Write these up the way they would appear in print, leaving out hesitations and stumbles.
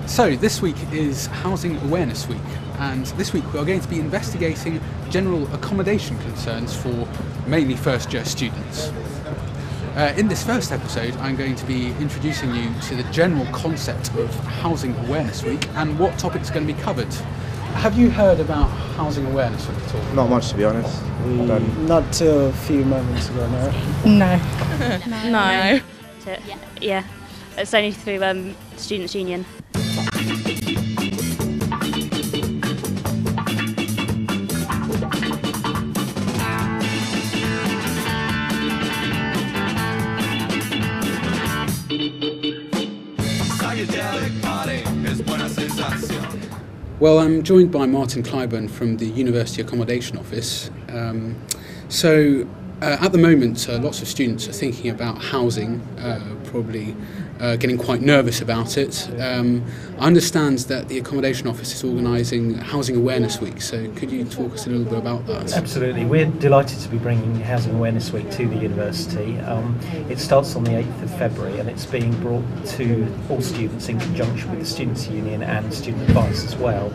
So this week is Housing Awareness Week, and this week we are going to be investigating general accommodation concerns for mainly first-year students. In this first episode I'm going to be introducing you to the general concept of Housing Awareness Week and what topics are going to be covered. Have you heard about Housing Awareness Week at all? Not much, to be honest. Not till a few moments ago, no. No. Yeah. It's only through Students' Union. Well, I'm joined by Martin Clyburn from the University Accommodation Office. At the moment, lots of students are thinking about housing, probably getting quite nervous about it. I understand that the Accommodation Office is organising Housing Awareness Week, so could you talk us a little bit about that? Absolutely. We're delighted to be bringing Housing Awareness Week to the university. It starts on the 8th of February and it's being brought to all students in conjunction with the Students' Union and Student Advice as well.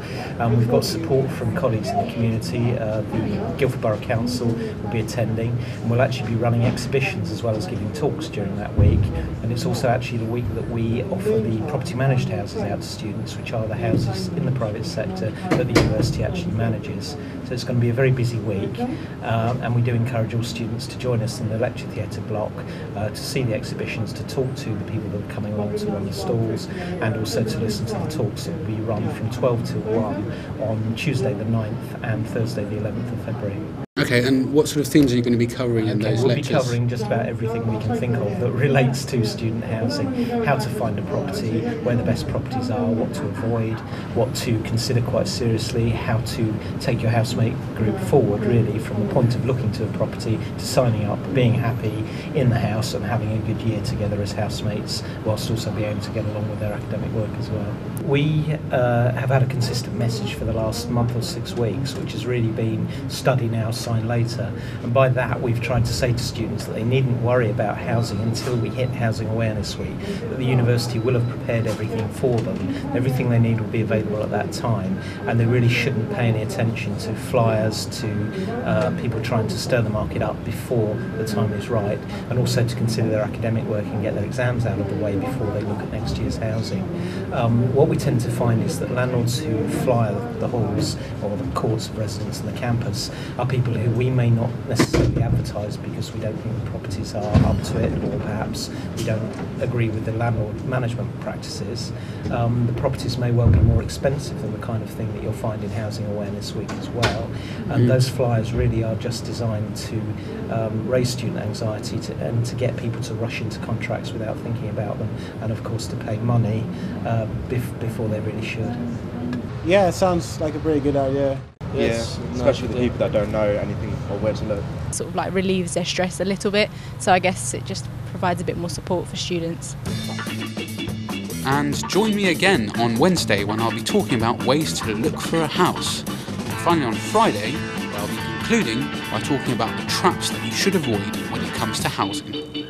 We've got support from colleagues in the community. The Guildford Borough Council will be attending, and we'll actually be running exhibitions as well as giving talks during that week. And it's also actually the week that we offer the property managed houses out to students, which are the houses in the private sector that the university actually manages. So it's going to be a very busy week, and we do encourage all students to join us in the lecture theatre block to see the exhibitions, to talk to the people that are coming along to run the stalls, and also to listen to the talks that will be run from 12 till 1 on Tuesday the 9th and Thursday the 11th of February. Okay, and what sort of things are you going to be covering in those lectures? We'll be covering just about everything we can think of that relates to student housing, how to find a property, where the best properties are, what to avoid, what to consider quite seriously, how to take your housemate group forward really from the point of looking to a property to signing up, being happy in the house and having a good year together as housemates, whilst also being able to get along with their academic work as well. We have had a consistent message for the last month or 6 weeks, which has really been study now, sign later, and by that we've tried to say to students that they needn't worry about housing until we hit Housing Awareness Week, that the university will have prepared everything for them, everything they need will be available at that time, and they really shouldn't pay any attention to flyers, to people trying to stir the market up before the time is right, and also to consider their academic work and get their exams out of the way before they look at next year's housing. What we tend to find is that landlords who fly the halls or the courts of residence and the campus are people who we may not necessarily advertise because we don't think the properties are up to it, or perhaps we don't agree with the landlord management practices. The properties may well be more expensive than the kind of thing that you'll find in Housing Awareness Week as well, and those flyers really are just designed to raise student anxiety and to get people to rush into contracts without thinking about them, and of course to pay money before they really should. Yeah, it sounds like a pretty good idea. Yes, especially the people that don't know anything or where to look. Sort of like relieves their stress a little bit, so I guess it just provides a bit more support for students. And join me again on Wednesday when I'll be talking about ways to look for a house. And finally on Friday, where I'll be concluding by talking about the traps that you should avoid when it comes to housing.